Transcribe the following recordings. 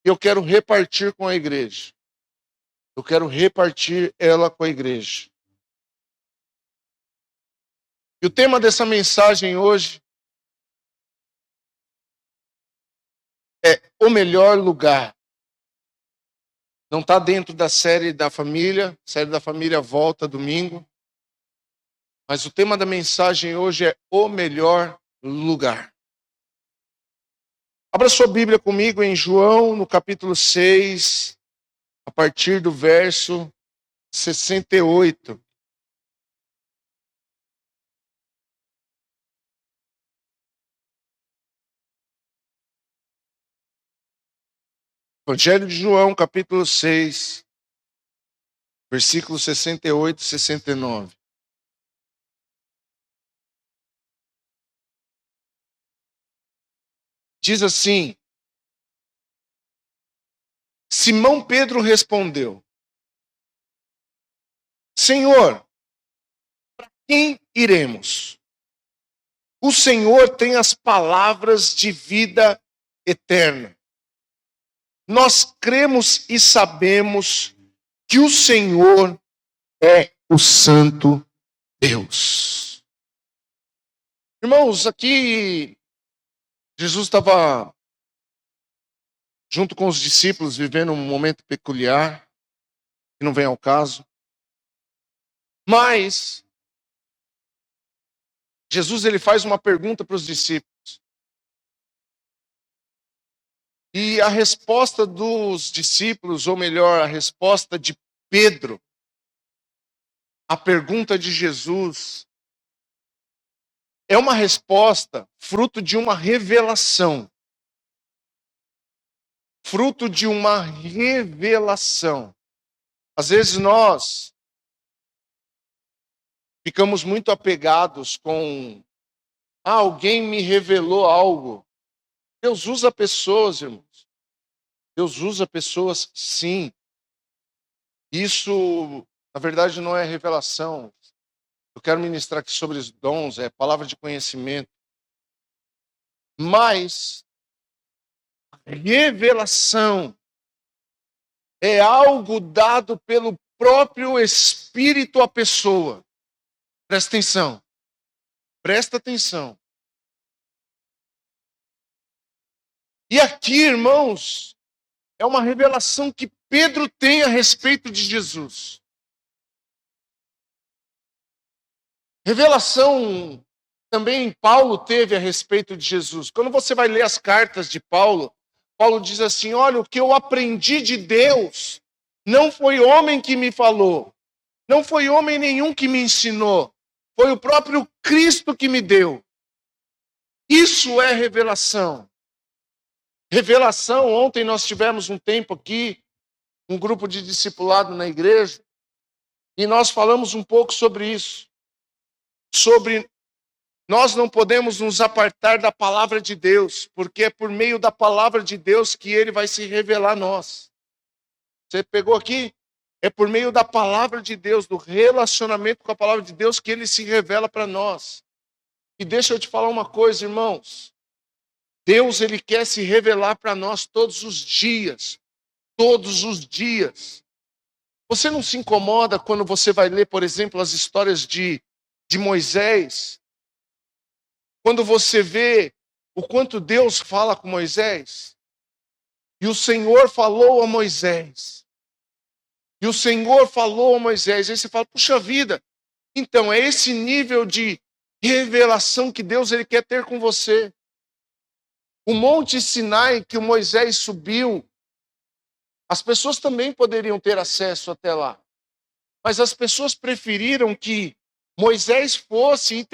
Eu quero repartir com a igreja. Eu quero repartir ela com a igreja. E o tema dessa mensagem hoje é o melhor lugar. Não está dentro da série da família. A série da família volta domingo. Mas o tema da mensagem hoje é o melhor lugar. Abra sua Bíblia comigo em João, no capítulo 6, a partir do verso 68. Evangelho de João, capítulo 6, versículos 68 e 69. Diz assim: Simão Pedro respondeu: Senhor, para quem iremos? O Senhor tem as palavras de vida eterna. Nós cremos e sabemos que o Senhor é o Santo Deus. Irmãos, aqui Jesus estava junto com os discípulos vivendo um momento peculiar, que não vem ao caso. Mas Jesus ele faz uma pergunta para os discípulos. E a resposta dos discípulos, ou melhor, a resposta de Pedro, a pergunta de Jesus, é uma resposta fruto de uma revelação. Fruto de uma revelação. Às vezes nós ficamos muito apegados com alguém me revelou algo. Deus usa pessoas, irmãos. Deus usa pessoas, sim. Isso, na verdade, não é revelação. Eu quero ministrar aqui sobre os dons, é palavra de conhecimento. Mas revelação é algo dado pelo próprio Espírito à pessoa. Presta atenção. Presta atenção. E aqui, irmãos, é uma revelação que Pedro tem a respeito de Jesus. Revelação também Paulo teve a respeito de Jesus. Quando você vai ler as cartas de Paulo, Paulo diz assim: olha, o que eu aprendi de Deus, não foi homem que me falou, não foi homem nenhum que me ensinou, foi o próprio Cristo que me deu. Isso é revelação. Revelação, ontem nós tivemos um tempo aqui, um grupo de discipulado na igreja, e nós falamos um pouco sobre isso. Sobre nós não podemos nos apartar da palavra de Deus, porque é por meio da palavra de Deus que ele vai se revelar a nós. Você pegou aqui? É por meio da palavra de Deus, do relacionamento com a palavra de Deus que ele se revela para nós. E deixa eu te falar uma coisa, irmãos. Deus, ele quer se revelar para nós todos os dias. Todos os dias. Você não se incomoda quando você vai ler, por exemplo, as histórias de Moisés? Quando você vê o quanto Deus fala com Moisés? E o Senhor falou a Moisés. E o Senhor falou a Moisés. Aí você fala, puxa vida. Então, é esse nível de revelação que Deus ele quer ter com você. O Monte Sinai que o Moisés subiu, as pessoas também poderiam ter acesso até lá. Mas as pessoas preferiram que Moisés fosse e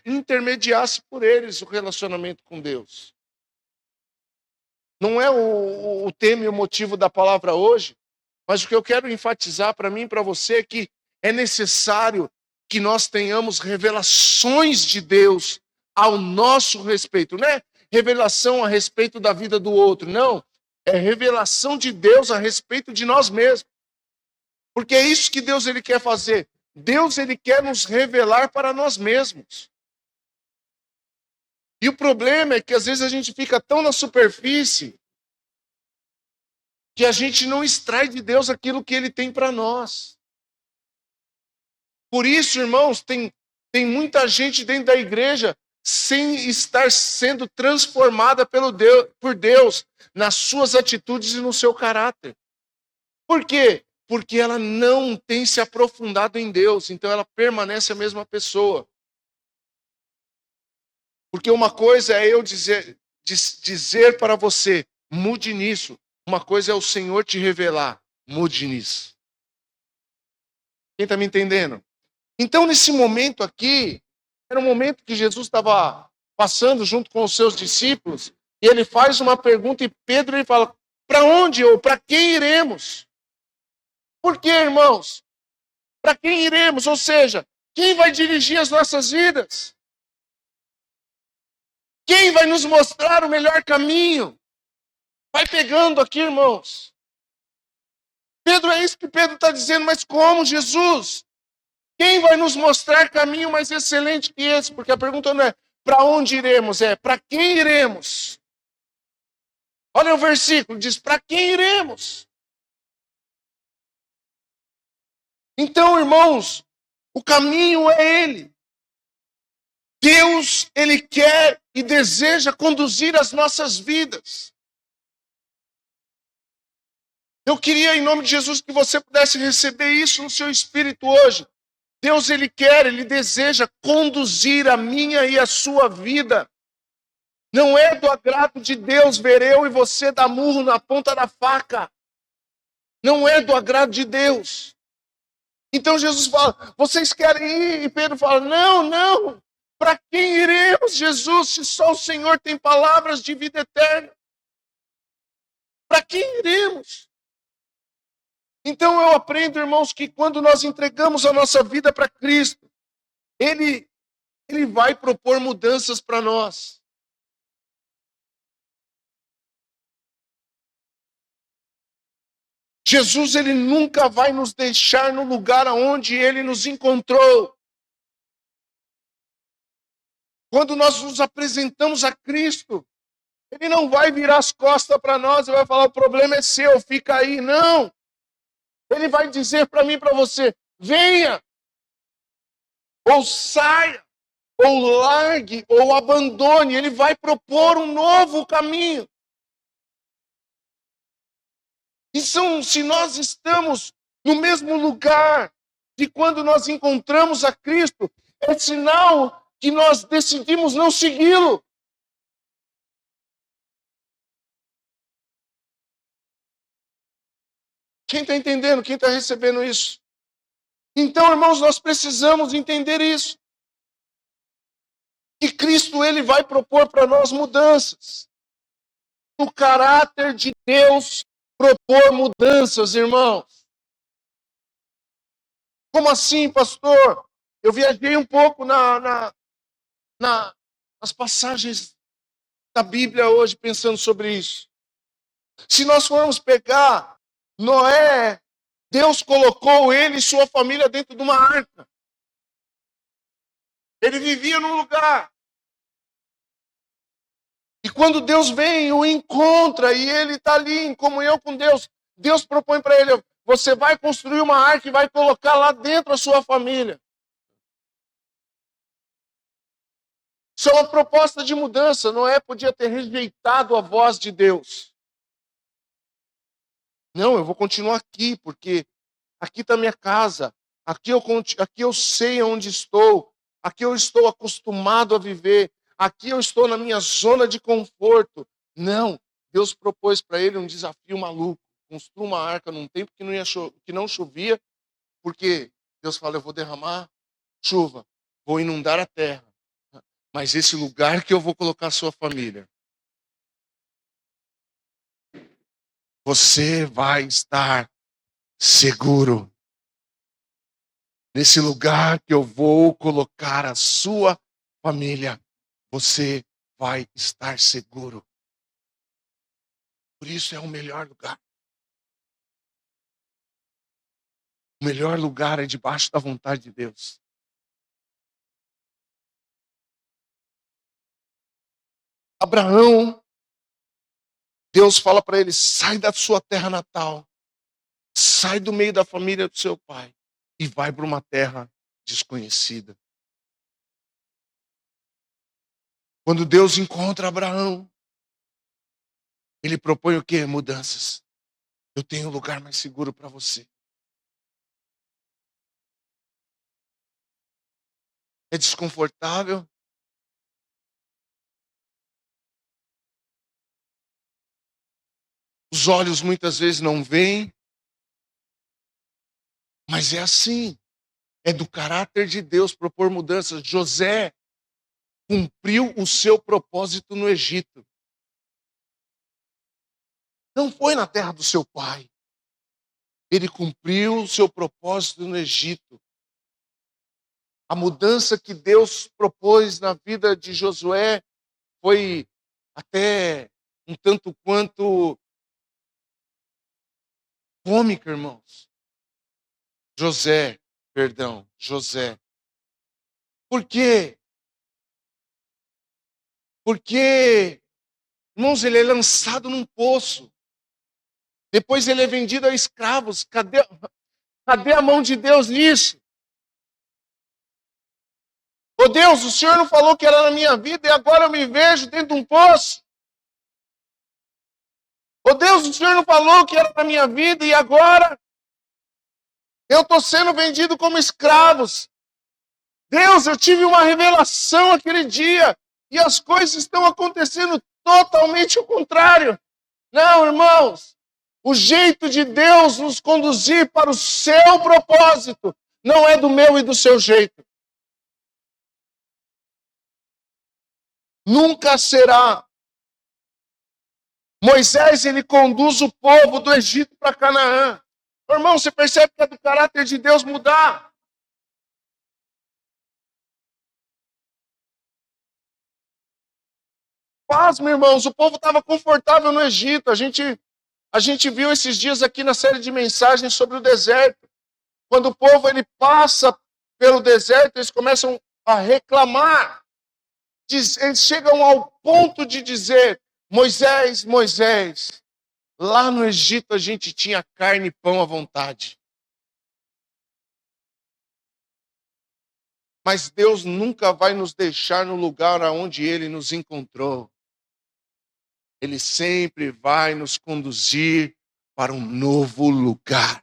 intermediasse por eles o relacionamento com Deus. Não é o tema e o motivo da palavra hoje, mas o que eu quero enfatizar para mim e para você é que é necessário que nós tenhamos revelações de Deus ao nosso respeito. Não é revelação a respeito da vida do outro, não. É revelação de Deus a respeito de nós mesmos. Porque é isso que Deus ele quer fazer. Deus ele quer nos revelar para nós mesmos. E o problema é que às vezes a gente fica tão na superfície que a gente não extrai de Deus aquilo que Ele tem para nós. Por isso, irmãos, tem muita gente dentro da igreja sem estar sendo transformada por Deus nas suas atitudes e no seu caráter. Por quê? Porque ela não tem se aprofundado em Deus, então ela permanece a mesma pessoa. Porque uma coisa é eu dizer para você, mude nisso. Uma coisa é o Senhor te revelar, mude nisso. Quem está me entendendo? Então, nesse momento aqui, era um momento que Jesus estava passando junto com os seus discípulos, e ele faz uma pergunta, e Pedro ele fala, para onde ou para quem iremos? Por quê, irmãos? Para quem iremos? Ou seja, quem vai dirigir as nossas vidas? Quem vai nos mostrar o melhor caminho? Vai pegando aqui, irmãos. Pedro, é isso que Pedro está dizendo, mas como, Jesus? Quem vai nos mostrar caminho mais excelente que esse? Porque a pergunta não é para onde iremos, é para quem iremos? Olha o versículo, diz para quem iremos? Então, irmãos, o caminho é Ele. Deus, Ele quer e deseja conduzir as nossas vidas. Eu queria, em nome de Jesus, que você pudesse receber isso no seu espírito hoje. Deus, Ele quer, Ele deseja conduzir a minha e a sua vida. Não é do agrado de Deus ver eu e você dar murro na ponta da faca. Não é do agrado de Deus. Então Jesus fala, vocês querem ir? E Pedro fala, não. Para quem iremos, Jesus, se só o Senhor tem palavras de vida eterna? Para quem iremos? Então eu aprendo, irmãos, que quando nós entregamos a nossa vida para Cristo, Ele vai propor mudanças para nós. Jesus, Ele nunca vai nos deixar no lugar onde Ele nos encontrou. Quando nós nos apresentamos a Cristo, Ele não vai virar as costas para nós e vai falar, o problema é seu, fica aí. Não! Ele vai dizer para mim e para você, venha, ou saia, ou largue, ou abandone. Ele vai propor um novo caminho. Então, se nós estamos no mesmo lugar de quando nós encontramos a Cristo, é sinal que nós decidimos não segui-lo. Quem está entendendo? Quem está recebendo isso? Então, irmãos, nós precisamos entender isso. Que Cristo, Ele vai propor para nós mudanças. O caráter de Deus propor mudanças, irmãos. Como assim, pastor? Eu viajei um pouco nas passagens da Bíblia hoje pensando sobre isso. Se nós formos pegar Noé, Deus colocou ele e sua família dentro de uma arca. Ele vivia num lugar. E quando Deus vem, o encontra e ele está ali em comunhão com Deus, Deus propõe para ele, você vai construir uma arca e vai colocar lá dentro a sua família. Isso é uma proposta de mudança. Noé podia ter rejeitado a voz de Deus. Não, eu vou continuar aqui, porque aqui está minha casa. Aqui eu sei onde estou. Aqui eu estou acostumado a viver. Aqui eu estou na minha zona de conforto. Não, Deus propôs para ele um desafio maluco. Construa uma arca num tempo que não chovia, porque Deus fala, eu vou derramar chuva, vou inundar a terra. Mas esse lugar que eu vou colocar a sua família, você vai estar seguro. Nesse lugar que eu vou colocar a sua família, você vai estar seguro. Por isso é o melhor lugar. O melhor lugar é debaixo da vontade de Deus. Abraão, Deus fala para ele: sai da sua terra natal, sai do meio da família do seu pai e vai para uma terra desconhecida. Quando Deus encontra Abraão, ele propõe o quê? Mudanças. Eu tenho um lugar mais seguro para você. É desconfortável? Os olhos muitas vezes não veem, mas é assim. É do caráter de Deus propor mudanças. José cumpriu o seu propósito no Egito. Não foi na terra do seu pai. Ele cumpriu o seu propósito no Egito. A mudança que Deus propôs na vida de Josué foi até um tanto quanto cômica, irmãos. José. Por quê? Porque, irmãos, ele é lançado num poço. Depois ele é vendido a escravos. Cadê a mão de Deus nisso? Ô Deus, o Senhor não falou que era na minha vida e agora eu me vejo dentro de um poço. Ô Deus, o Senhor não falou que era na minha vida e agora eu estou sendo vendido como escravos. Deus, eu tive uma revelação aquele dia e as coisas estão acontecendo totalmente ao contrário. Não, irmãos, o jeito de Deus nos conduzir para o seu propósito não é do meu e do seu jeito. Nunca será. Moisés, ele conduz o povo do Egito para Canaã. Irmão, você percebe que é do caráter de Deus mudar. Pasme, irmãos, o povo estava confortável no Egito. A gente viu esses dias aqui na série de mensagens sobre o deserto. Quando o povo ele passa pelo deserto, eles começam a reclamar. Eles chegam ao ponto de dizer: Moisés, Moisés, lá no Egito a gente tinha carne e pão à vontade. Mas Deus nunca vai nos deixar no lugar aonde Ele nos encontrou. Ele sempre vai nos conduzir para um novo lugar.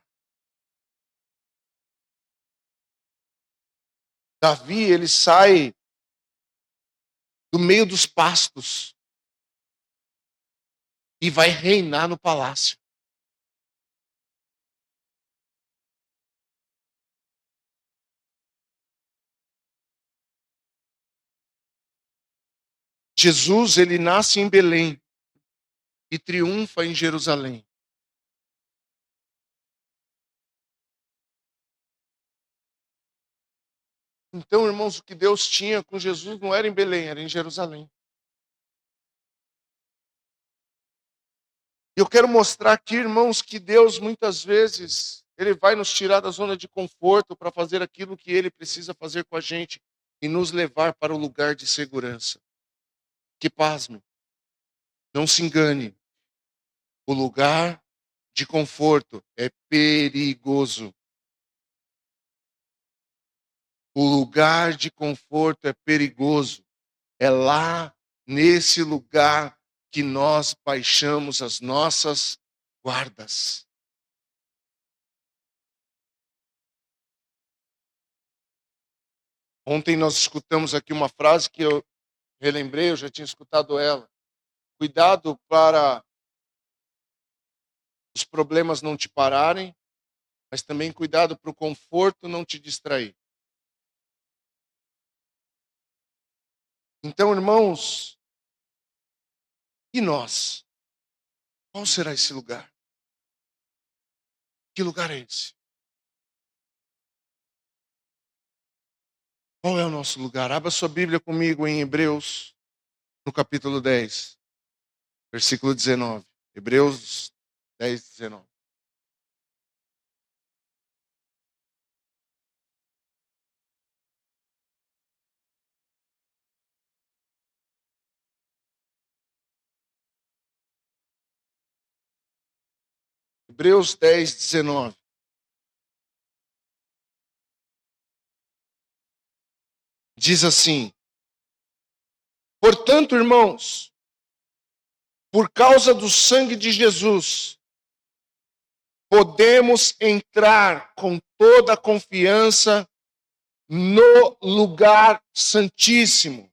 Davi, ele sai do meio dos pastos e vai reinar no palácio. Jesus, ele nasce em Belém e triunfa em Jerusalém. Então, irmãos, o que Deus tinha com Jesus não era em Belém, era em Jerusalém. E eu quero mostrar aqui, irmãos, que Deus muitas vezes, Ele vai nos tirar da zona de conforto para fazer aquilo que Ele precisa fazer com a gente e nos levar para o lugar de segurança. Que pasme, não se engane, o lugar de conforto é perigoso. O lugar de conforto é perigoso. É lá, nesse lugar, que nós baixamos as nossas guardas. Ontem nós escutamos aqui uma frase que eu relembrei, eu já tinha escutado ela. Cuidado para os problemas não te pararem, mas também cuidado para o conforto não te distrair. Então, irmãos, e nós? Qual será esse lugar? Que lugar é esse? Qual é o nosso lugar? Abra sua Bíblia comigo em Hebreus, no capítulo 10, versículo 19. Hebreus 10, 19. Hebreus 10, 19. Diz assim: portanto, irmãos, por causa do sangue de Jesus, podemos entrar com toda a confiança no lugar santíssimo.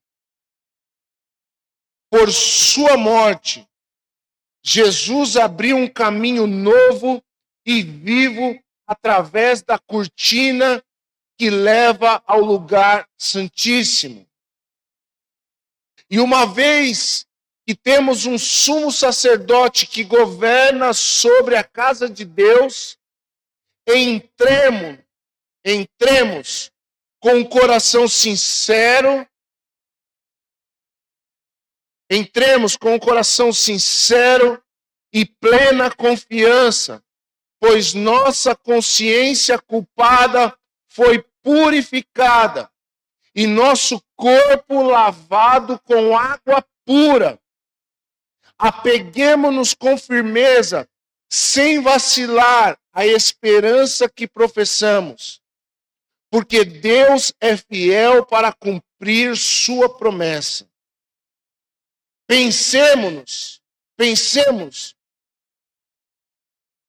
Por sua morte, Jesus abriu um caminho novo e vivo através da cortina que leva ao lugar santíssimo. E uma vez que temos um sumo sacerdote que governa sobre a casa de Deus, entremos com um coração sincero, e plena confiança, pois nossa consciência culpada foi purificada e nosso corpo lavado com água pura. Apeguemo-nos com firmeza, sem vacilar, à esperança que professamos, porque Deus é fiel para cumprir sua promessa. Pensemos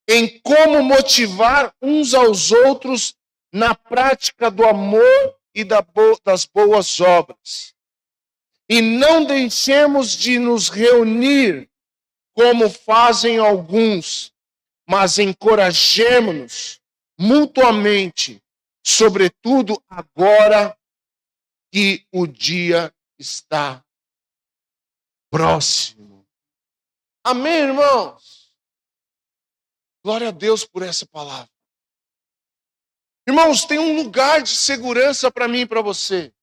em como motivar uns aos outros na prática do amor e das boas obras. E não deixemos de nos reunir, como fazem alguns, mas encorajemo-nos mutuamente, sobretudo agora que o dia está próximo. Amém, irmãos? Glória a Deus por essa palavra. Irmãos, tem um lugar de segurança para mim e para você.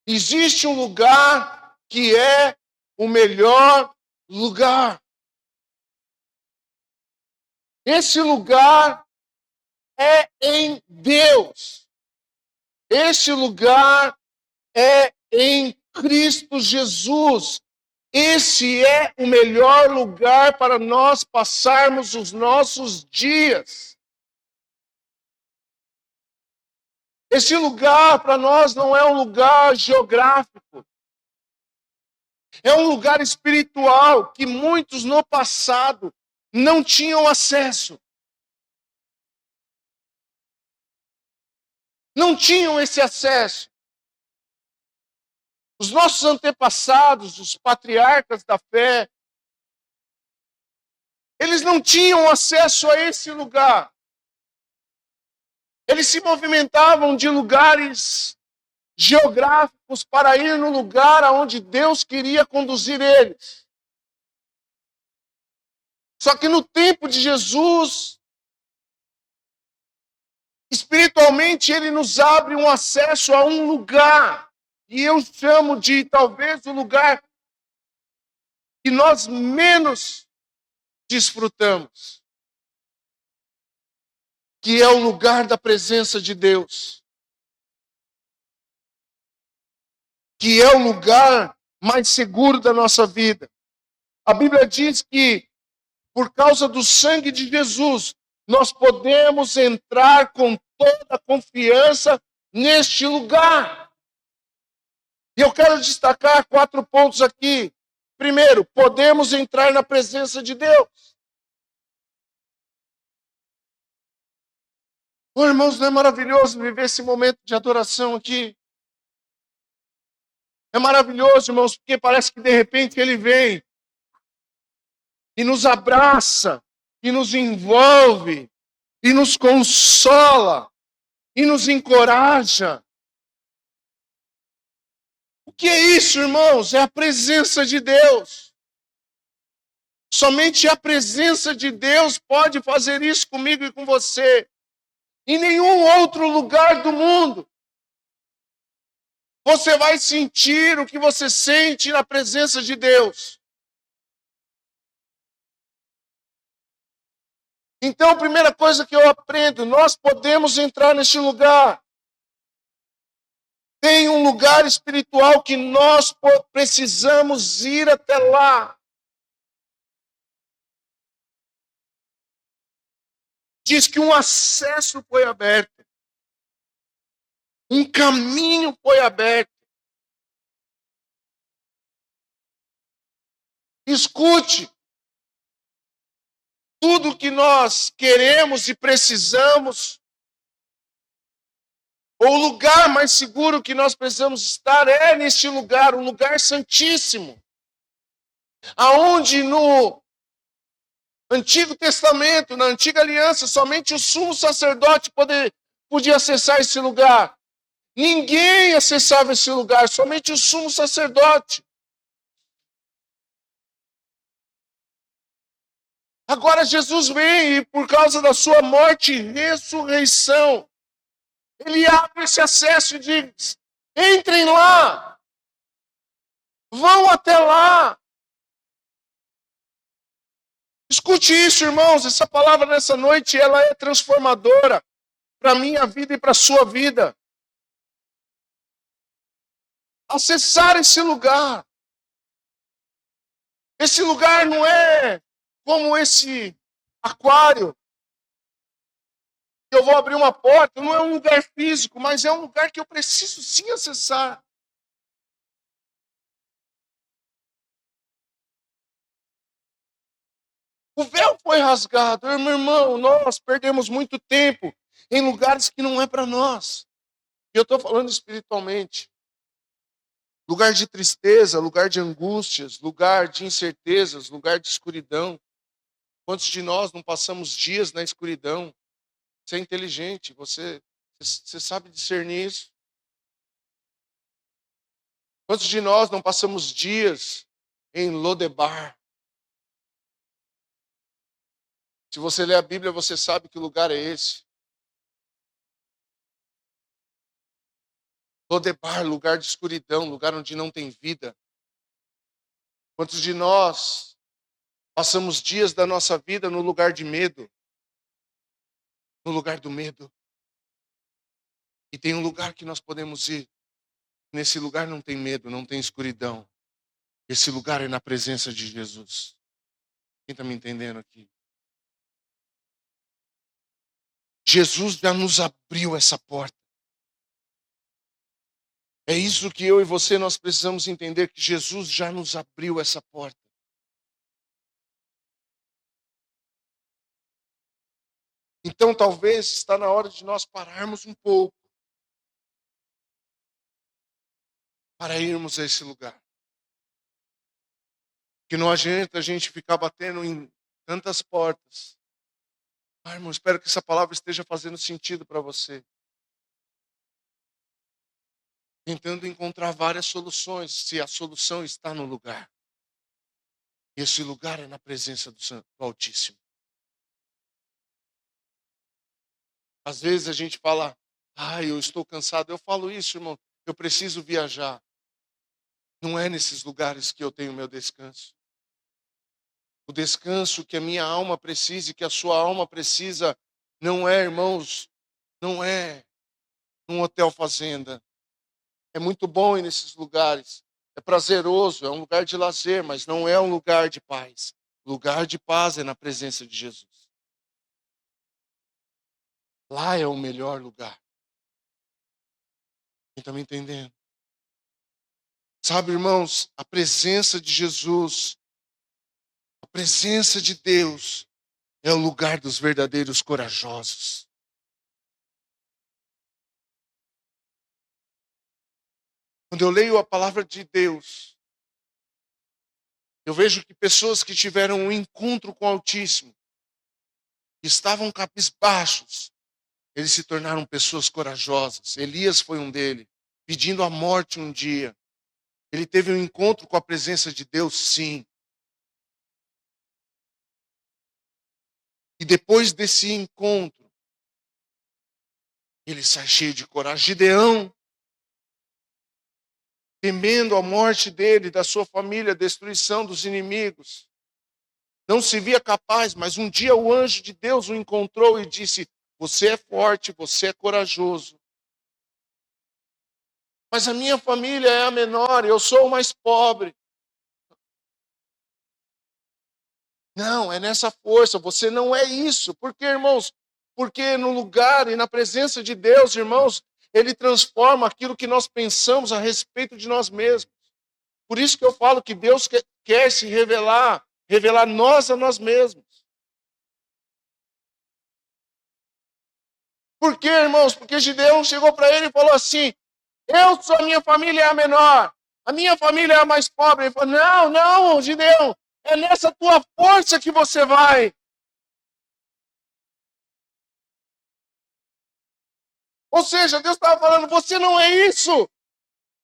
Existe um lugar que é o melhor lugar. Esse lugar é em Deus. Esse lugar é em Cristo Jesus. Esse é o melhor lugar para nós passarmos os nossos dias. Esse lugar para nós não é um lugar geográfico. É um lugar espiritual que muitos no passado não tinham acesso. Não tinham esse acesso. Os nossos antepassados, os patriarcas da fé, eles não tinham acesso a esse lugar. Eles se movimentavam de lugares geográficos para ir no lugar aonde Deus queria conduzir eles. Só que no tempo de Jesus, espiritualmente, ele nos abre um acesso a um lugar. E eu chamo de, talvez, o lugar que nós menos desfrutamos. Que é o lugar da presença de Deus. Que é o lugar mais seguro da nossa vida. A Bíblia diz que, por causa do sangue de Jesus, nós podemos entrar com toda a confiança neste lugar. E eu quero destacar 4 pontos aqui. Primeiro, podemos entrar na presença de Deus. Oh, irmãos, não é maravilhoso viver esse momento de adoração aqui? É maravilhoso, irmãos, porque parece que de repente Ele vem e nos abraça, e nos envolve, e nos consola, e nos encoraja. O que é isso, irmãos? É a presença de Deus. Somente a presença de Deus pode fazer isso comigo e com você. Em nenhum outro lugar do mundo você vai sentir o que você sente na presença de Deus. Então, a primeira coisa que eu aprendo, nós podemos entrar neste lugar. Tem um lugar espiritual que nós precisamos ir até lá. diz que um acesso foi aberto. Um caminho foi aberto. Escute. Tudo que nós queremos e precisamos, ou o lugar mais seguro que nós precisamos estar é neste lugar, um lugar santíssimo. Aonde no Antigo Testamento, na Antiga Aliança, somente o sumo sacerdote podia acessar esse lugar. Ninguém acessava esse lugar, somente o sumo sacerdote. Agora Jesus vem e por causa da sua morte e ressurreição, ele abre esse acesso e diz: entrem lá, vão até lá. Escute isso, irmãos, essa palavra nessa noite, ela é transformadora para a minha vida e para a sua vida. Acessar esse lugar. Esse lugar não é como esse aquário. Eu vou abrir uma porta, não é um lugar físico, mas é um lugar que eu preciso sim acessar. O véu foi rasgado. Meu irmão, nós perdemos muito tempo em lugares que não é para nós. E eu estou falando espiritualmente. Lugar de tristeza, lugar de angústias, lugar de incertezas, lugar de escuridão. Quantos de nós não passamos dias na escuridão? Você é inteligente, você sabe discernir isso. Quantos de nós não passamos dias em Lodebar? Se você ler a Bíblia, você sabe que lugar é esse. Lodebar, lugar de escuridão, lugar onde não tem vida. Quantos de nós passamos dias da nossa vida no lugar de medo? No lugar do medo. E tem um lugar que nós podemos ir. Nesse lugar não tem medo, não tem escuridão. Esse lugar é na presença de Jesus. Quem está me entendendo aqui? Jesus já nos abriu essa porta. É isso que eu e você nós precisamos entender, que Jesus já nos abriu essa porta. Então talvez está na hora de nós pararmos um pouco para irmos a esse lugar. Que não adianta a gente ficar batendo em tantas portas. Irmão, espero que essa palavra esteja fazendo sentido para você. Tentando encontrar várias soluções, se a solução está no lugar. Esse lugar é na presença do Altíssimo. Às vezes a gente fala, eu estou cansado. Eu falo isso, irmão, eu preciso viajar. Não é nesses lugares que eu tenho meu descanso. O descanso que a minha alma precisa e que a sua alma precisa não é, irmãos, não é num hotel fazenda. É muito bom ir nesses lugares. É prazeroso, é um lugar de lazer, mas não é um lugar de paz. Lugar de paz é na presença de Jesus. Lá é o melhor lugar. Quem está me entendendo? Sabe, irmãos, a presença de Jesus, a presença de Deus é o lugar dos verdadeiros corajosos. Quando eu leio a palavra de Deus, eu vejo que pessoas que tiveram um encontro com o Altíssimo, que estavam cabisbaixos, eles se tornaram pessoas corajosas. Elias foi um deles, pedindo a morte um dia. Ele teve um encontro com a presença de Deus, sim. E depois desse encontro, ele sai cheio de coragem. Gideão, temendo a morte dele, da sua família, a destruição dos inimigos. Não se via capaz, mas um dia o anjo de Deus o encontrou e disse: você é forte, você é corajoso. Mas a minha família é a menor, eu sou o mais pobre. Não, é nessa força, você não é isso. Porque, irmãos, Porque no lugar e na presença de Deus, irmãos, Ele transforma aquilo que nós pensamos a respeito de nós mesmos. Por isso que eu falo que Deus quer se revelar nós a nós mesmos. Por quê, irmãos? Porque Gideão chegou para ele e falou assim: a minha família é a menor, a minha família é a mais pobre. Ele falou: não, Gideão, é nessa tua força que você vai. Ou seja, Deus estava falando: você não é isso.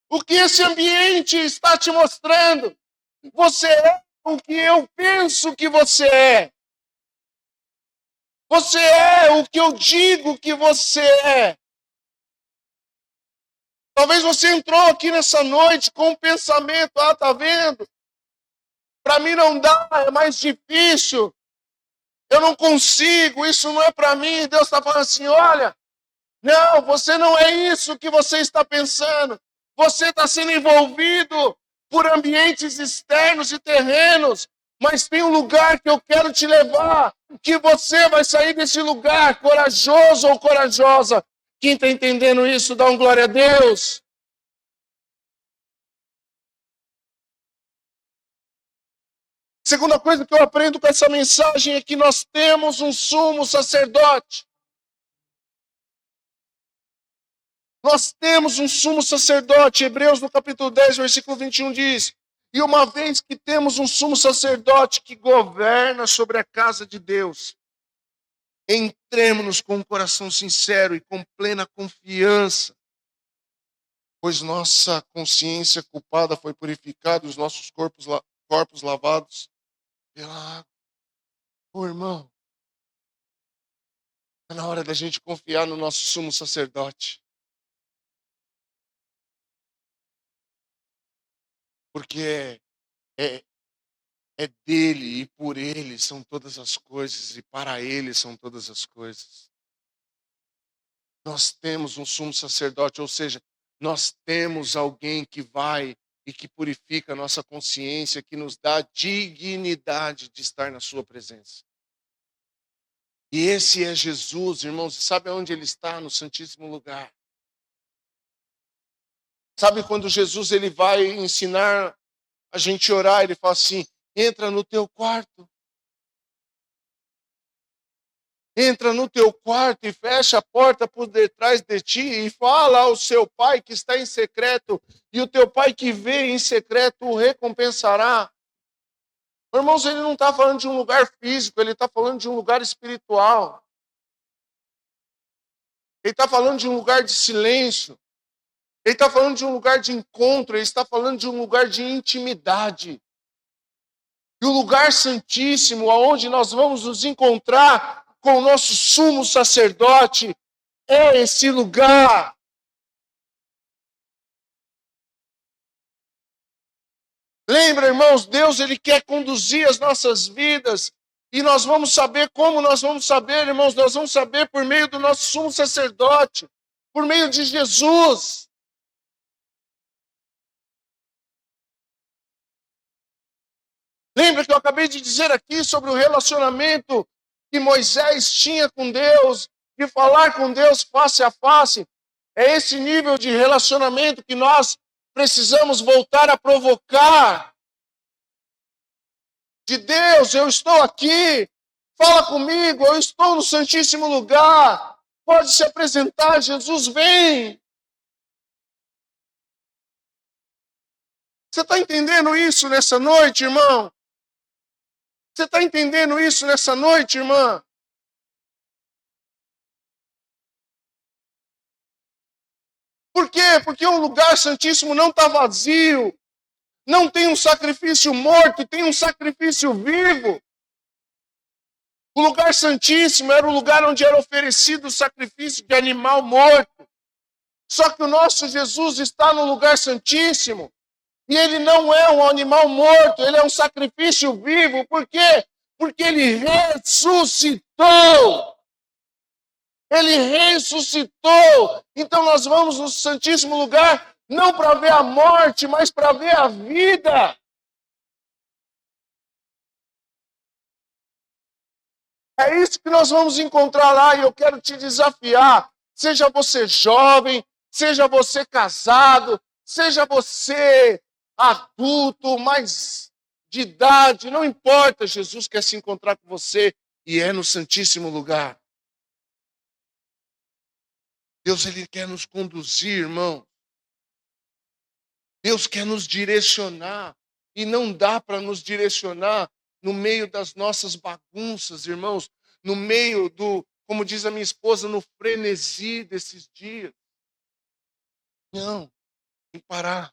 O que esse ambiente está te mostrando. Você é o que eu penso que você é. Você é o que eu digo que você é. Talvez você entrou aqui nessa noite com um pensamento: tá vendo? Para mim não dá, é mais difícil. Eu não consigo, isso não é para mim. Deus está falando assim: olha, não, você não é isso que você está pensando. Você está sendo envolvido por ambientes externos e terrenos, mas tem um lugar que eu quero te levar, que você vai sair desse lugar corajoso ou corajosa. Quem está entendendo isso, dá um glória a Deus. Segunda coisa que eu aprendo com essa mensagem é que nós temos um sumo sacerdote. Nós temos um sumo sacerdote. Hebreus no capítulo 10, versículo 21 diz: e uma vez que temos um sumo sacerdote que governa sobre a casa de Deus, entremos-nos com um coração sincero e com plena confiança, pois nossa consciência culpada foi purificada, os nossos corpos lavados pela água. Irmão, é na hora da gente confiar no nosso sumo sacerdote. Porque é dele e por ele são todas as coisas e para ele são todas as coisas. Nós temos um sumo sacerdote, ou seja, nós temos alguém que vai e que purifica a nossa consciência, que nos dá dignidade de estar na sua presença. E esse é Jesus, irmãos. E sabe onde ele está? No Santíssimo Lugar. Sabe quando Jesus ele vai ensinar a gente a orar, ele fala assim: entra no teu quarto. Entra no teu quarto e fecha a porta por detrás de ti e fala ao seu pai que está em secreto, e o teu pai que vê em secreto o recompensará. Irmãos, ele não está falando de um lugar físico, ele está falando de um lugar espiritual. Ele está falando de um lugar de silêncio. Ele está falando de um lugar de encontro, ele está falando de um lugar de intimidade. E o lugar santíssimo, aonde nós vamos nos encontrar com o nosso sumo sacerdote, é esse lugar. Lembra, irmãos, Deus ele quer conduzir as nossas vidas. E nós vamos saber como nós vamos saber, irmãos. Nós vamos saber por meio do nosso sumo sacerdote, por meio de Jesus. Lembra que eu acabei de dizer aqui sobre o relacionamento que Moisés tinha com Deus, de falar com Deus face a face? É esse nível de relacionamento que nós precisamos voltar a provocar. De Deus, eu estou aqui, fala comigo, eu estou no Santíssimo Lugar, pode se apresentar, Jesus vem. Você está entendendo isso nessa noite, irmão? Você está entendendo isso nessa noite, irmã? Por quê? Porque o lugar santíssimo não está vazio. Não tem um sacrifício morto, tem um sacrifício vivo. O lugar santíssimo era o lugar onde era oferecido o sacrifício de animal morto. Só que o nosso Jesus está no lugar santíssimo. E ele não é um animal morto, ele é um sacrifício vivo. Por quê? Porque ele ressuscitou. Ele ressuscitou. Então nós vamos no Santíssimo Lugar, não para ver a morte, mas para ver a vida. É isso que nós vamos encontrar lá e eu quero te desafiar. Seja você jovem, seja você casado, seja você adulto, mais de idade, não importa, Jesus quer se encontrar com você e é no Santíssimo Lugar. Deus, Ele quer nos conduzir, irmão. Deus quer nos direcionar e não dá para nos direcionar no meio das nossas bagunças, irmãos, no meio do, como diz a minha esposa, no frenesi desses dias. Não, tem que parar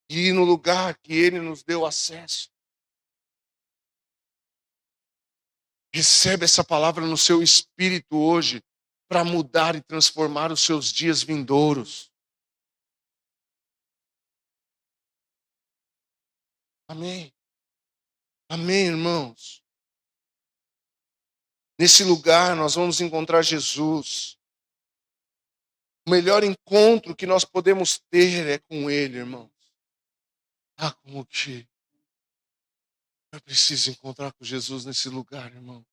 e ir no lugar que Ele nos deu acesso. Recebe essa palavra no seu espírito hoje para mudar e transformar os seus dias vindouros. Amém. Amém, irmãos. Nesse lugar nós vamos encontrar Jesus. O melhor encontro que nós podemos ter é com Ele, irmãos. Ah, como que eu preciso encontrar com Jesus nesse lugar, irmão.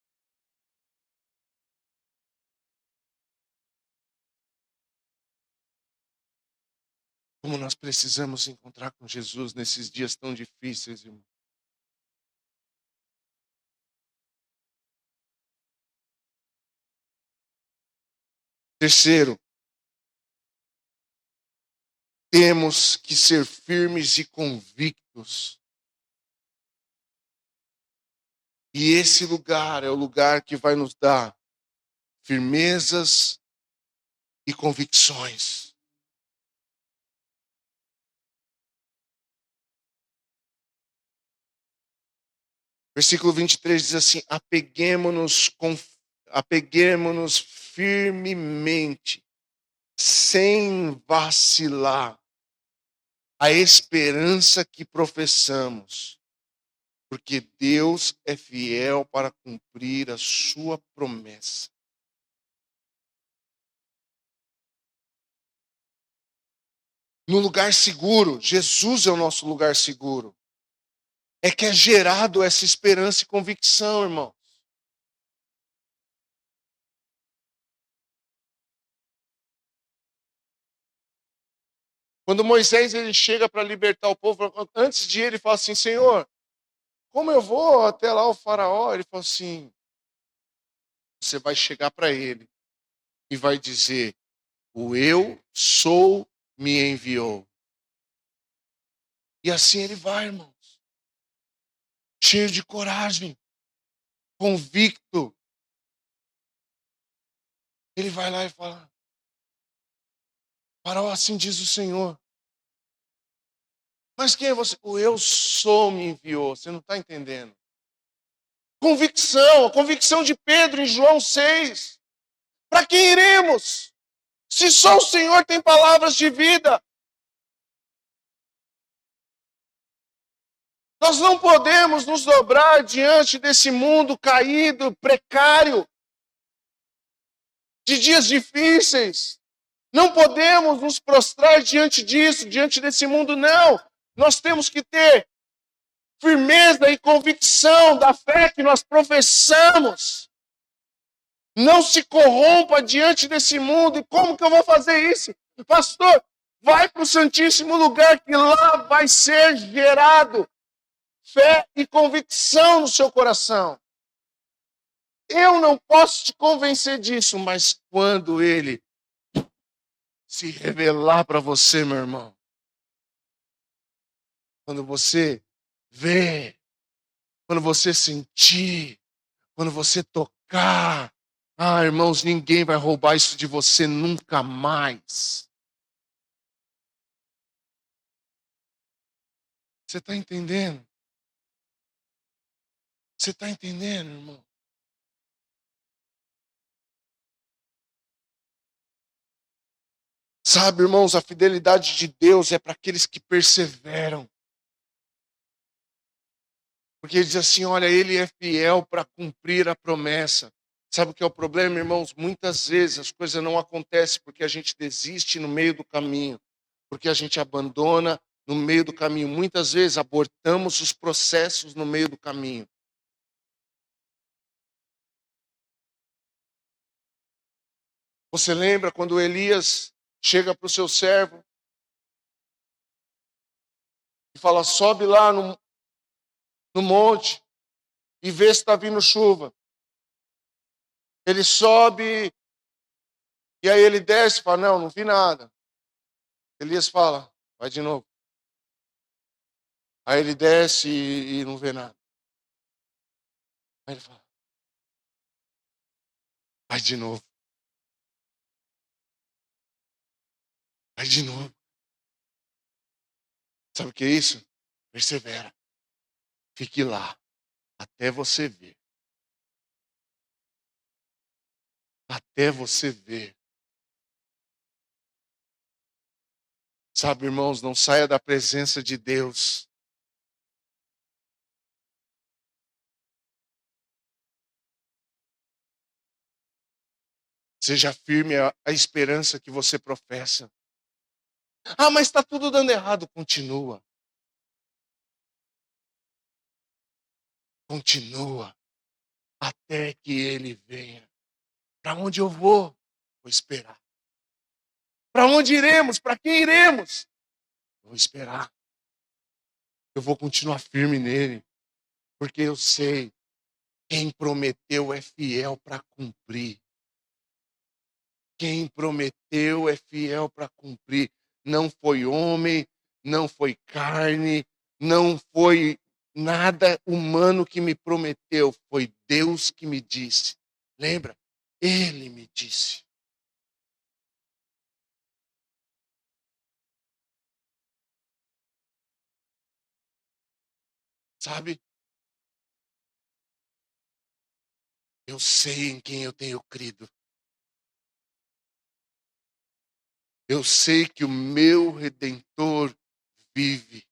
Como nós precisamos encontrar com Jesus nesses dias tão difíceis, irmão. Terceiro, temos que ser firmes e convictos. E esse lugar é o lugar que vai nos dar firmezas e convicções. Versículo 23 diz assim: apeguemo-nos firmemente, sem vacilar, a esperança que professamos, porque Deus é fiel para cumprir a sua promessa. No lugar seguro, Jesus é o nosso lugar seguro. É que é gerado essa esperança e convicção, irmão. Quando Moisés ele chega para libertar o povo, antes de ele fala assim: Senhor, como eu vou até lá o faraó? Ele fala assim: você vai chegar para ele e vai dizer: o eu sou me enviou. E assim ele vai, irmãos. Cheio de coragem, convicto. Ele vai lá e fala: faraó, assim diz o Senhor. Mas quem é você? O eu sou me enviou. Você não está entendendo. Convicção, a convicção de Pedro em João 6. Para quem iremos? Se só o Senhor tem palavras de vida. Nós não podemos nos dobrar diante desse mundo caído, precário, de dias difíceis. Não podemos nos prostrar diante disso, diante desse mundo, não. Nós temos que ter firmeza e convicção da fé que nós professamos. Não se corrompa diante desse mundo. E como que eu vou fazer isso? Pastor, vai para o Santíssimo Lugar, que lá vai ser gerado fé e convicção no seu coração. Eu não posso te convencer disso, mas quando Ele se revelar para você, meu irmão, quando você ver, quando você sentir, quando você tocar, ah, irmãos, ninguém vai roubar isso de você nunca mais. Você está entendendo? Você está entendendo, irmão? Sabe, irmãos, a fidelidade de Deus é para aqueles que perseveram. Porque ele diz assim, olha, ele é fiel para cumprir a promessa. Sabe o que é o problema, irmãos? Muitas vezes as coisas não acontecem porque a gente desiste no meio do caminho. Porque a gente abandona no meio do caminho. Muitas vezes abortamos os processos no meio do caminho. Você lembra quando Elias chega para o seu servo e fala: sobe lá no monte e vê se está vindo chuva. Ele sobe e aí ele desce e fala: não vi nada. Elias fala: vai de novo. Aí ele desce e não vê nada. Aí ele fala: vai de novo. Vai de novo. Sabe o que é isso? Persevera. Fique lá até você ver. Até você ver. Sabe, irmãos, não saia da presença de Deus. Seja firme a esperança que você professa. Ah, mas está tudo dando errado. Continua. Continua. Até que ele venha. Para onde eu vou? Vou esperar. Para onde iremos? Para quem iremos? Vou esperar. Eu vou continuar firme nele. Porque eu sei, quem prometeu é fiel para cumprir. Quem prometeu é fiel para cumprir. Não foi homem, não foi carne, não foi nada humano que me prometeu. Foi Deus que me disse. Lembra? Ele me disse. Sabe? Eu sei em quem eu tenho crido. Eu sei que o meu Redentor vive.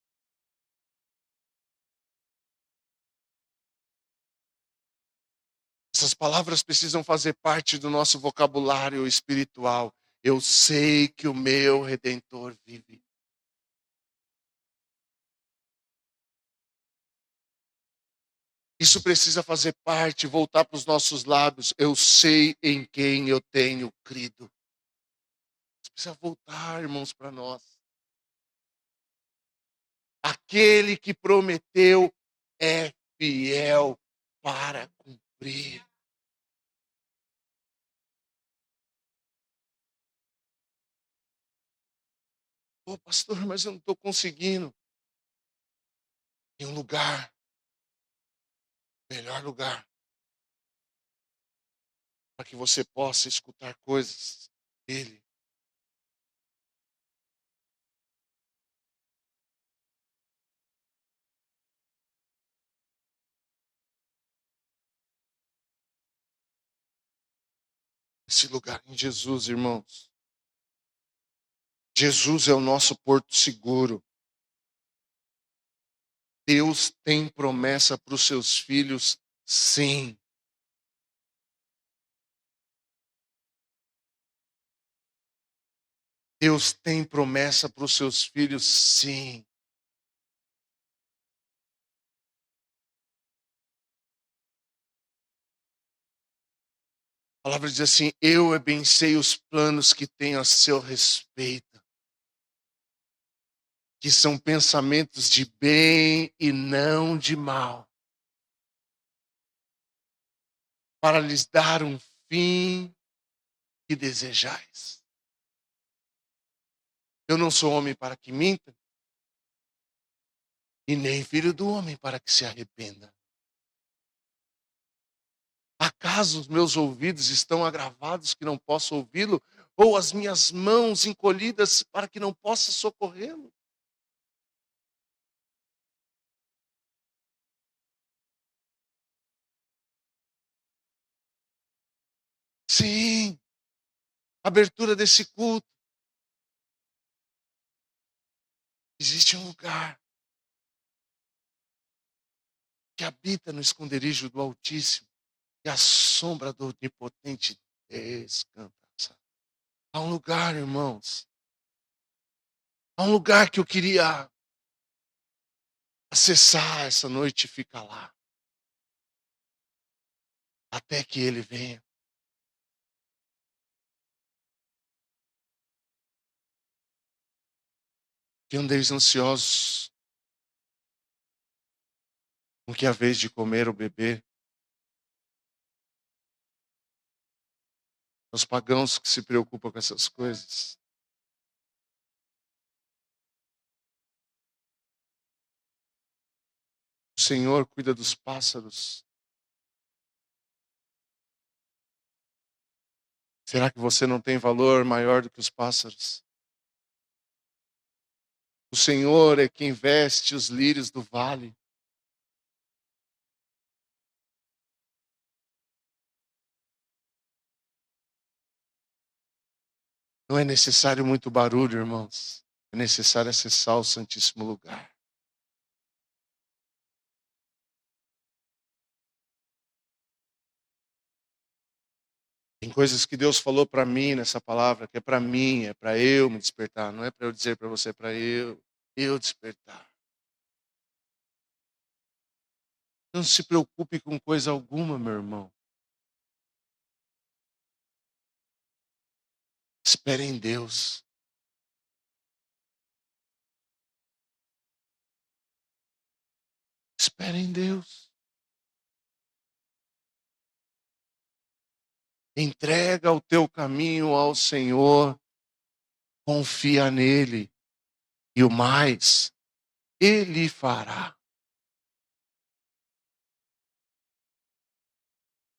Essas palavras precisam fazer parte do nosso vocabulário espiritual. Eu sei que o meu Redentor vive. Isso precisa fazer parte, voltar para os nossos lábios. Eu sei em quem eu tenho crido. Isso precisa voltar, irmãos, para nós. Aquele que prometeu é fiel para cumprir. Ô, pastor, mas eu não estou conseguindo. Em um lugar, melhor lugar, para que você possa escutar coisas dele. Esse lugar em Jesus, irmãos. Jesus é o nosso porto seguro. Deus tem promessa para os seus filhos, sim. Deus tem promessa para os seus filhos, sim. A palavra diz assim: eu bem sei os planos que tenho a seu respeito, que são pensamentos de bem e não de mal, para lhes dar um fim que desejais. Eu não sou homem para que minta, e nem filho do homem para que se arrependa. Acaso os meus ouvidos estão agravados que não posso ouvi-lo? Ou as minhas mãos encolhidas para que não possa socorrê-lo? Sim, abertura desse culto. Existe um lugar que habita no esconderijo do Altíssimo e a sombra do Onipotente descansa. Há um lugar, irmãos. Há um lugar que eu queria acessar essa noite e ficar lá. Até que ele venha. Que andeis ansiosos com que haveis de comer ou beber. Os pagãos que se preocupam com essas coisas. O Senhor cuida dos pássaros. Será que você não tem valor maior do que os pássaros? O Senhor é quem veste os lírios do vale. Não é necessário muito barulho, irmãos. É necessário acessar o Santíssimo Lugar. Tem coisas que Deus falou para mim nessa palavra, que é para mim, é para eu me despertar. Não é para eu dizer para você, é para eu despertar. Não se preocupe com coisa alguma, meu irmão. Espere em Deus. Espere em Deus. Entrega o teu caminho ao Senhor. Confia nele. E o mais, Ele fará.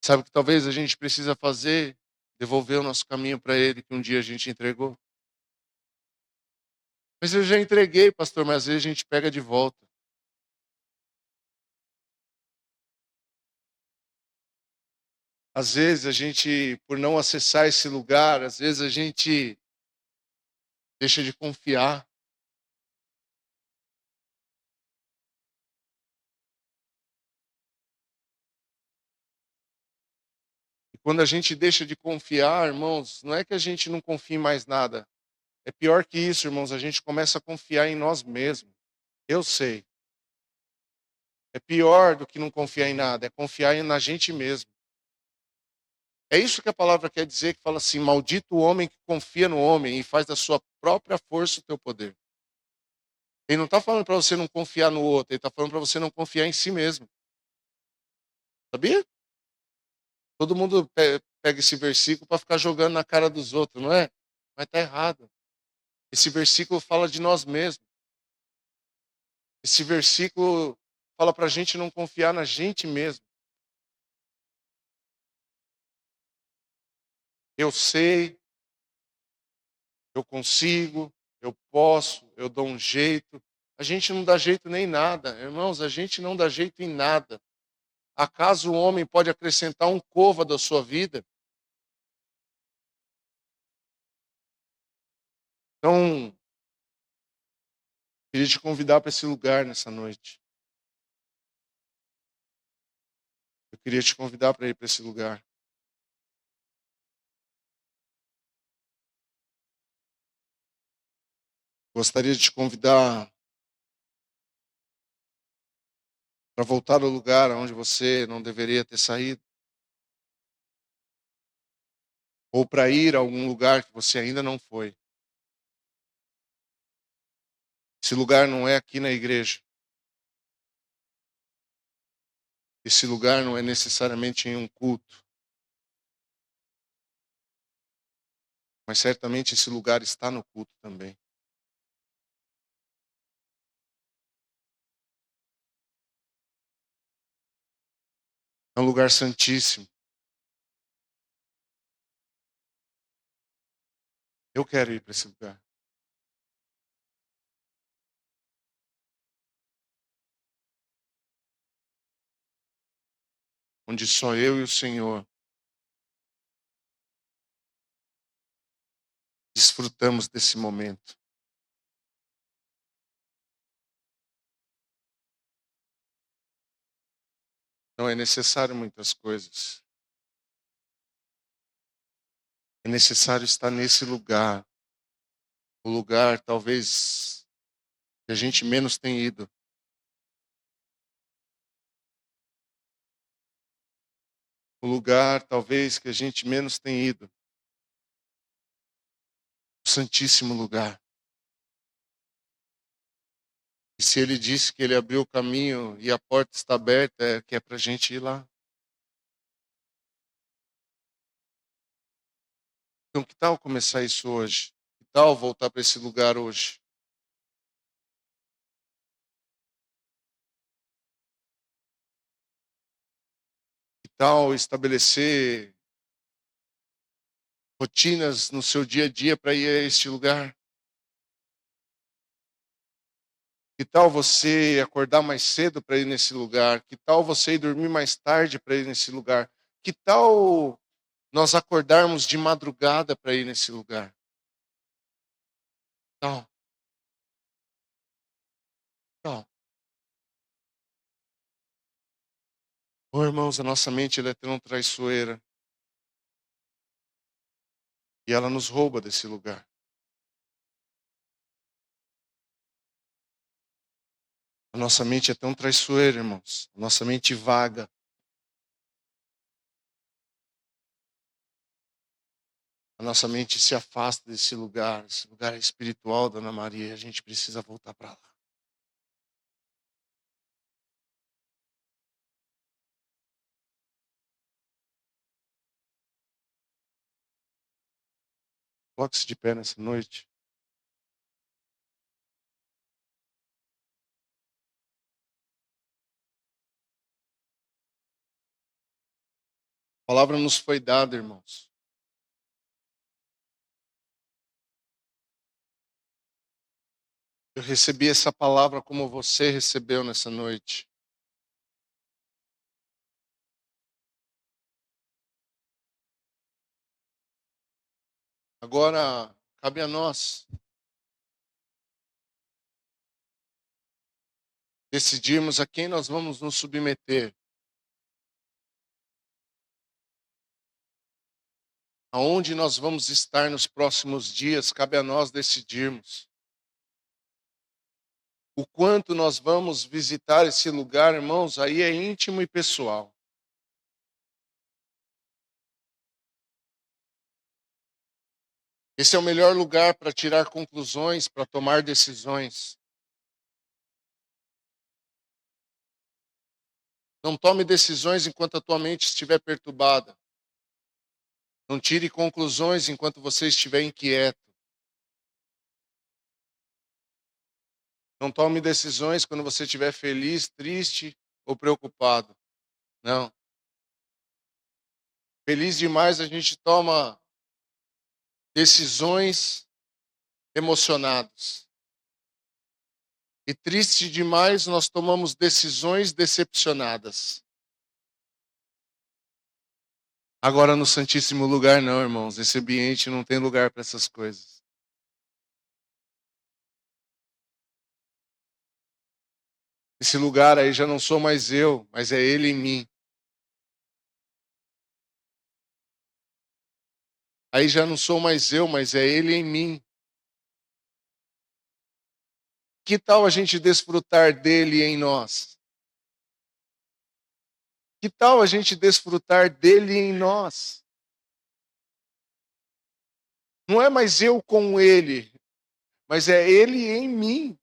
Sabe o que talvez a gente precisa fazer? Devolver o nosso caminho para Ele que um dia a gente entregou. Mas eu já entreguei, pastor, mas às vezes a gente pega de volta. Às vezes a gente, por não acessar esse lugar, às vezes a gente deixa de confiar. E quando a gente deixa de confiar, irmãos, não é que a gente não confie em mais nada. É pior que isso, irmãos, a gente começa a confiar em nós mesmos. Eu sei. É pior do que não confiar em nada, é confiar na gente mesmo. É isso que a palavra quer dizer, que fala assim, maldito o homem que confia no homem e faz da sua própria força o teu poder. Ele não está falando para você não confiar no outro, ele está falando para você não confiar em si mesmo. Sabia? Todo mundo pega esse versículo para ficar jogando na cara dos outros, não é? Mas está errado. Esse versículo fala de nós mesmos. Esse versículo fala para a gente não confiar na gente mesmo. Eu sei, eu consigo, eu posso, eu dou um jeito. A gente não dá jeito nem em nada, irmãos, a gente não dá jeito em nada. Acaso o homem pode acrescentar um côvado à sua vida? Então, queria te convidar para esse lugar nessa noite. Eu queria te convidar para ir para esse lugar. Gostaria de te convidar para voltar ao lugar onde você não deveria ter saído. Ou para ir a algum lugar que você ainda não foi. Esse lugar não é aqui na igreja. Esse lugar não é necessariamente em um culto. Mas certamente esse lugar está no culto também. É um lugar santíssimo. Eu quero ir para esse lugar. Onde só eu e o Senhor desfrutamos desse momento. Não é necessário muitas coisas. É necessário estar nesse lugar. O lugar talvez que a gente menos tem ido. O lugar talvez que a gente menos tem ido. O Santíssimo Lugar. E se ele disse que ele abriu o caminho e a porta está aberta, é que é para a gente ir lá. Então, que tal começar isso hoje? Que tal voltar para esse lugar hoje? Que tal estabelecer rotinas no seu dia a dia para ir a este lugar? Que tal você acordar mais cedo para ir nesse lugar? Que tal você ir dormir mais tarde para ir nesse lugar? Que tal nós acordarmos de madrugada para ir nesse lugar? Tal, tal. Oh, irmãos, a nossa mente ela é tão traiçoeira e ela nos rouba desse lugar. A nossa mente é tão traiçoeira, irmãos. A nossa mente vaga. A nossa mente se afasta desse lugar. Esse lugar espiritual, Dona Maria. A gente precisa voltar para lá. Coloque-se de pé nessa noite. A palavra nos foi dada, irmãos. Eu recebi essa palavra como você recebeu nessa noite. Agora, cabe a nós decidirmos a quem nós vamos nos submeter, aonde nós vamos estar nos próximos dias, cabe a nós decidirmos. O quanto nós vamos visitar esse lugar, irmãos, aí é íntimo e pessoal. Esse é o melhor lugar para tirar conclusões, para tomar decisões. Não tome decisões enquanto a tua mente estiver perturbada. Não tire conclusões enquanto você estiver inquieto. Não tome decisões quando você estiver feliz, triste ou preocupado. Não. Feliz demais a gente toma decisões emocionados. E triste demais nós tomamos decisões decepcionadas. Agora no Santíssimo Lugar não, irmãos. Esse ambiente não tem lugar para essas coisas. Esse lugar aí já não sou mais eu, mas é Ele em mim. Aí já não sou mais eu, mas é Ele em mim. Que tal a gente desfrutar dele em nós? Que tal a gente desfrutar dele em nós? Não é mais eu com ele, mas é ele em mim.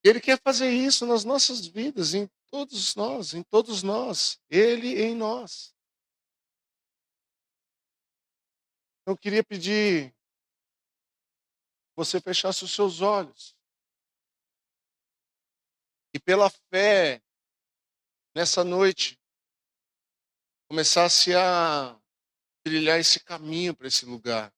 Ele quer fazer isso nas nossas vidas, em todos nós, em todos nós. Ele em nós. Eu queria pedir que você fechasse os seus olhos e pela fé, nessa noite, começasse a trilhar esse caminho para esse lugar.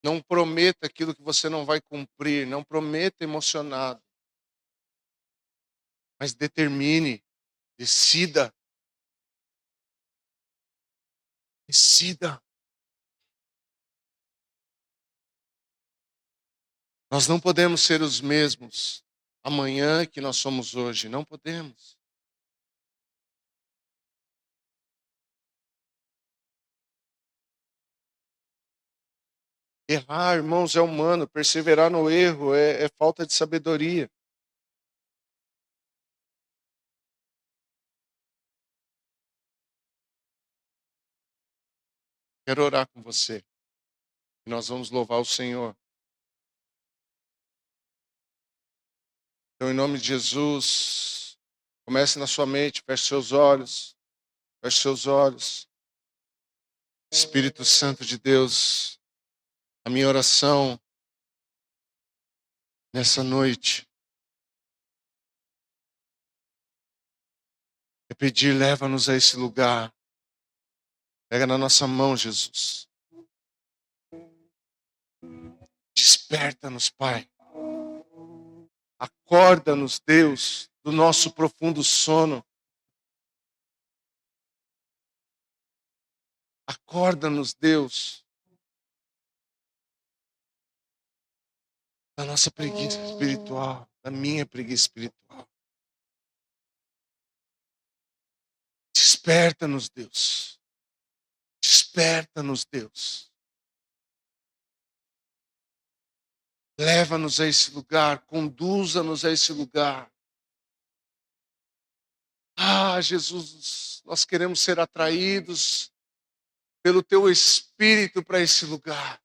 Não prometa aquilo que você não vai cumprir, não prometa emocionado, mas determine, decida, decida. Nós não podemos ser os mesmos amanhã que nós somos hoje, não podemos. Errar, irmãos, é humano, perseverar no erro é falta de sabedoria. Quero orar com você. E nós vamos louvar o Senhor. Então, em nome de Jesus, comece na sua mente, feche seus olhos. Feche seus olhos. Espírito Santo de Deus, a minha oração nessa noite é pedir, leva-nos a esse lugar. Pega na nossa mão, Jesus. Desperta-nos, Pai. Acorda-nos, Deus, do nosso profundo sono. Acorda-nos, Deus, da nossa preguiça espiritual, da minha preguiça espiritual. Desperta-nos, Deus. Desperta-nos, Deus. Leva-nos a esse lugar, conduza-nos a esse lugar. Ah, Jesus, nós queremos ser atraídos pelo Teu Espírito para esse lugar.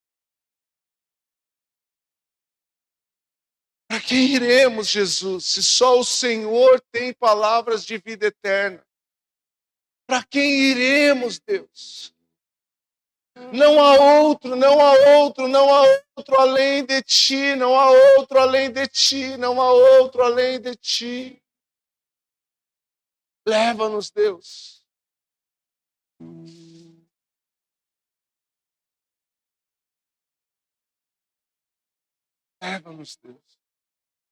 Para quem iremos, Jesus, se só o Senhor tem palavras de vida eterna? Para quem iremos, Deus? Não há outro, não há outro, não há outro além de Ti, não há outro além de Ti, não há outro além de Ti. Leva-nos, Deus. Leva-nos, Deus.